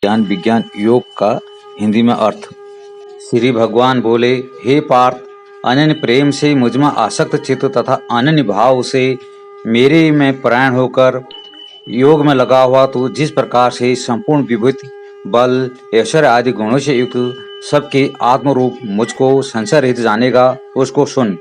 ज्ञान विज्ञान योग का हिंदी में अर्थ। श्री भगवान बोले, हे पार्थ, अनन्य प्रेम से मुझमें आसक्त चित्त तथा अनन्य भाव से मेरे में परायण होकर योग में लगा हुआ तू जिस प्रकार से संपूर्ण विभूति बल ऐश्वर्य आदि गुणों से युक्त सबके आत्मरूप मुझको संशय रहित जानेगा, उसको सुन।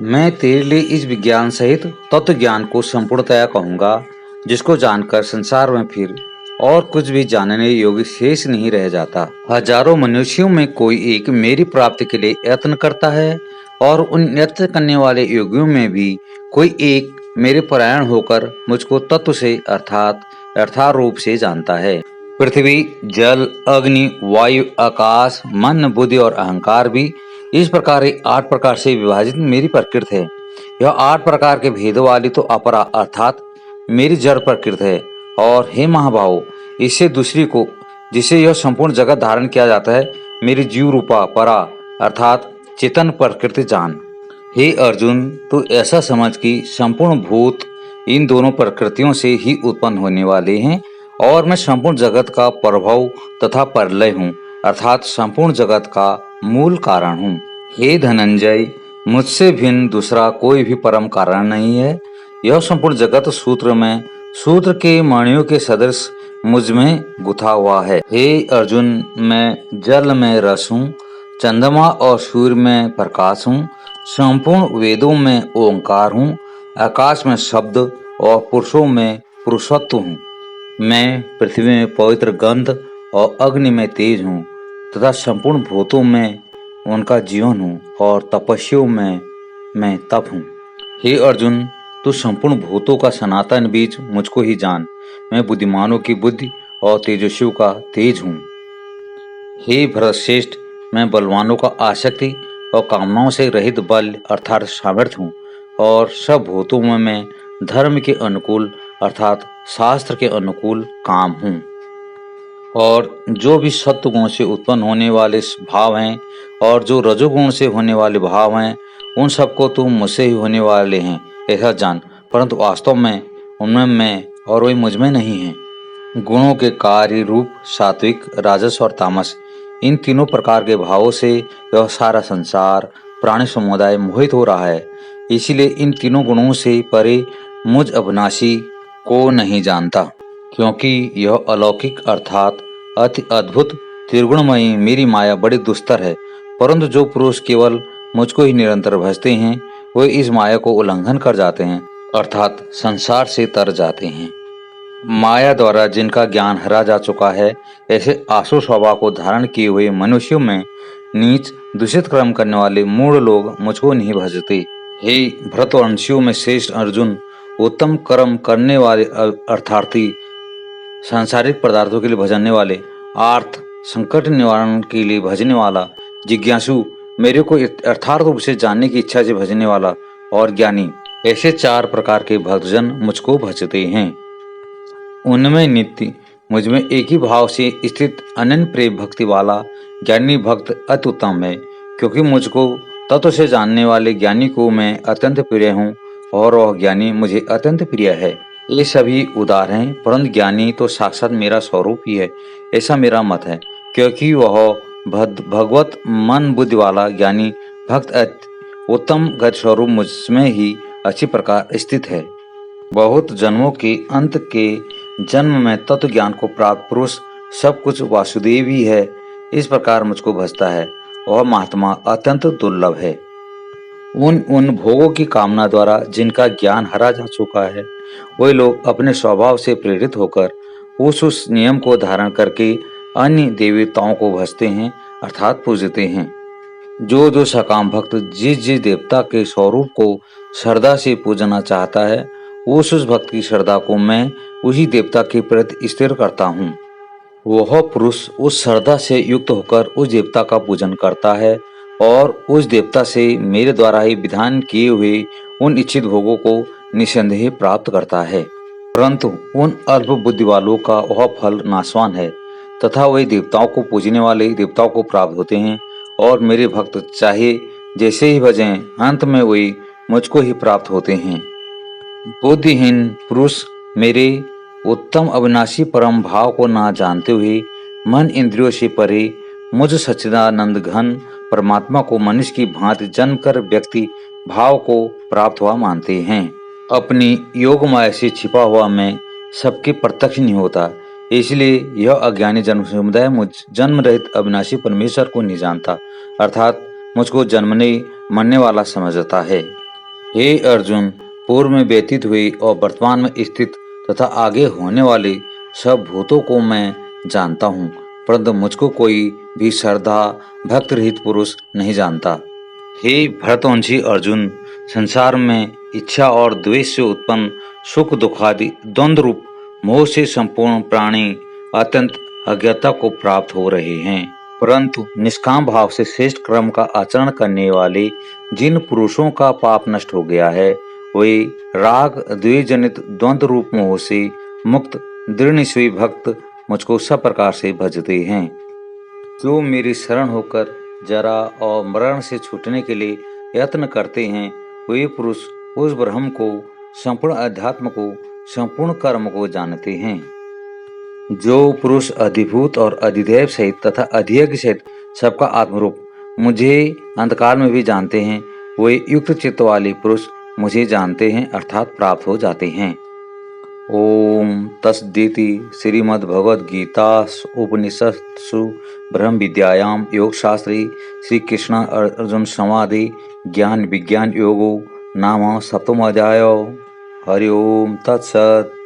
मैं तेरे लिए इस विज्ञान सहित तत्व ज्ञान को संपूर्णतया कहूँगा, जिसको जानकर संसार में फिर और कुछ भी जानने योग्य शेष नहीं रह जाता। हजारों मनुष्यों में कोई एक मेरी प्राप्ति के लिए यत्न करता है और उन यत्न करने वाले योगियों में भी कोई एक मेरे परायण होकर मुझको तत्व से अर्थात यथार्थ रूप से जानता है। पृथ्वी, जल, अग्नि, वायु, आकाश, मन, बुद्धि और अहंकार भी इस प्रकार 8 प्रकार से विभाजित मेरी प्रकृति है। यह 8 प्रकार के भेद वाली तो अपरा अर्थात मेरी जड़ प्रकृति है। और हे महाभाव, इससे दूसरी को जिसे यह संपूर्ण जगत धारण किया जाता है, मेरी जीव रूपा परा अर्थात चेतन प्रकृति जान। हे अर्जुन, तू ऐसा समझ कि संपूर्ण भूत इन दोनों प्रकृतियों से ही उत्पन्न होने वाले हैं और मैं संपूर्ण जगत का प्रभव तथा प्रलय हूँ अर्थात संपूर्ण जगत का मूल कारण हूँ। हे धनंजय, मुझसे भिन्न दूसरा कोई भी परम कारण नहीं है। यह संपूर्ण जगत सूत्र के मणियों के सदृश मुझ में गुथा हुआ है। हे अर्जुन, मैं जल में रस हूँ, चंद्रमा और सूर्य में प्रकाश हूँ, संपूर्ण वेदों में ओंकार हूँ, आकाश में शब्द और पुरुषों में पुरुषत्व हूँ। मैं पृथ्वी में पवित्र गंध और अग्नि में तेज हूँ तथा संपूर्ण भूतों में उनका जीवन हूँ और तपस्वियों में मैं तप हूँ। हे अर्जुन, तू संपूर्ण भूतों का सनातन बीज मुझको ही जान। मैं बुद्धिमानों की बुद्धि और तेजस्वियों का तेज हूँ। हे भरतश्रेष्ठ, मैं बलवानों का आसक्ति और कामनाओं से रहित बल अर्थात सामर्थ्य हूँ और सब भूतों में मैं धर्म के अनुकूल अर्थात शास्त्र के अनुकूल काम हूँ। और जो भी सत्व गुण से उत्पन्न होने वाले भाव हैं और जो रजोगुण से होने वाले भाव हैं, उन सबको तो मुझसे ही होने वाले हैं ऐसा जान, परंतु वास्तव में उनमें मैं और वही मुझ में नहीं है। गुणों के कार्य रूप, सात्विक, राजस और तामस, इन तीनों प्रकार के भावों से यह सारा संसार प्राणी समुदाय मोहित हो रहा है। इसीलिए इन तीनों गुणों से परे मुझ अविनाशी को नहीं जानता, क्योंकि यह अलौकिक अर्थात अति अद्भुत त्रिगुणमयी मेरी माया बड़ी दुस्तर है। परंतु जो पुरुष केवल मुझको ही निरंतर भजते हैं, वे इस माया को उल्लंघन कर जाते हैं अर्थात संसार से तर जाते हैं। माया द्वारा जिनका ज्ञान हरा जा चुका है, ऐसे आसुर स्वभाव को धारण किए हुए मनुष्यों में नीच दूषित कर्म करने वाले मूढ़ लोग मुझको नहीं भजते। हे भरतवंशियों में श्रेष्ठ अर्जुन, उत्तम कर्म करने वाले अर्थार्थी, सांसारिक पदार्थों के लिए भजने वाले, आर्थ संकट निवारण के लिए भजने वाला, जिज्ञासु मेरे को यथार्थ रूप से जानने की इच्छा से भजने वाला और ज्ञानी, ऐसे 4 प्रकार के भक्तजन मुझको भजते हैं। उनमें नित्य मुझ में एक ही भाव से स्थित अनन्य प्रेम भक्ति वाला ज्ञानी भक्त अति उत्तम है, क्योंकि मुझको तत्व से जानने वाले ज्ञानी को मैं अत्यंत प्रिय हूँ और वह ज्ञानी मुझे अत्यंत प्रिय है। ये सभी उदार हैं, परंतु ज्ञानी तो साक्षात मेरा स्वरूप ही है, ऐसा मेरा मत है, क्योंकि वह भगवत मन बुद्धि वाला ज्ञानी भक्त उत्तम गत स्वरूप मुझमें ही अच्छी प्रकार स्थित है। बहुत जन्मों के अंत के जन्म में तत्व ज्ञान को प्राप्त पुरुष सब कुछ वासुदेव ही है, इस प्रकार मुझको भजता है, वह महात्मा अत्यंत दुर्लभ है। उन भोगों की कामना द्वारा जिनका ज्ञान हरा जा चुका है, वे लोग अपने स्वभाव से प्रेरित होकर उस नियम को धारण करके अन्य देवताओं को भजते हैं अर्थात पूजते हैं। जो सकाम भक्त जिस देवता के स्वरूप को श्रद्धा से पूजना चाहता है, उस भक्त की श्रद्धा को मैं उसी देवता के प्रति स्थिर करता हूँ। वह पुरुष उस श्रद्धा से युक्त होकर उस देवता का पूजन करता है और उस देवता से मेरे द्वारा ही विधान किए हुए उन इच्छित भोगों को निसंदेह प्राप्त करता है। परंतु उन अल्प बुद्धि वालों का वह फल नाशवान है तथा वे देवताओं को पूजने वाले देवताओं को प्राप्त होते हैं और मेरे भक्त चाहे जैसे ही भजें, अंत में वे मुझको ही प्राप्त होते हैं। बुद्धिहीन पुरुष मेरे उत्तम अविनाशी परम भाव को ना जानते हुए मन इंद्रियों से परे मुझ सच्चिदानंद घन परमात्मा को मनुष्य की भांति जन्म कर व्यक्ति भाव को प्राप्त हुआ मानते हैं। अपनी योग माया से छिपा हुआ मैं सबके प्रत्यक्ष नहीं होता, इसलिए यह अज्ञानी जन्म समुदाय मुझ जन्म रहित अविनाशी परमेश्वर को नहीं जानता, अर्थात मुझको जन्मने मरने वाला समझता है। हे अर्जुन, पूर्व में व्यतीत हुए और वर्तमान में स्थित तथा आगे होने वाले सब भूतों को मैं जानता हूँ, परंतु मुझको कोई भी श्रद्धा भक्त रहित पुरुष नहीं जानता। हे भरतवंशी अर्जुन, संसार में इच्छा और द्वेष से उत्पन्न सुख दुखादि द्वंद्व रूप मोह से संपूर्ण प्राणी अत्यंत अज्ञता को प्राप्त हो रहे हैं, परंतु निष्काम भाव से श्रेष्ठ कर्म का आचरण करने वाले जिन पुरुषों का पाप नष्ट हो गया है, वे राग द्वेष जनित द्वंद्व रूप मोह से मुक्त दृढ़ निश्चयी भक्त मुझको सब प्रकार से भजते हैं। जो मेरी शरण होकर जरा और मरण से छूटने के लिए यत्न करते हैं, वे पुरुष उस ब्रह्म को, संपूर्ण अध्यात्म को, संपूर्ण कर्म को जानते हैं। जो पुरुष अधिभूत और अधिदेव सहित तथा अधियज्ञ सहित सबका आत्मरूप मुझे अंतकाल में भी जानते हैं, वे युक्त चित्त वाले पुरुष मुझे जानते हैं, अर्थात प्राप्त हो जाते हैं। ओम तस्दिति श्रीमद् भगवद गीता उपनिषत्सु ब्रह्म विद्यायाम योग शास्त्री श्री कृष्ण अर्जुन संवादे ज्ञान विज्ञान योगो नाम सप्तमोऽध्यायो। हरि ओम तत्सत्।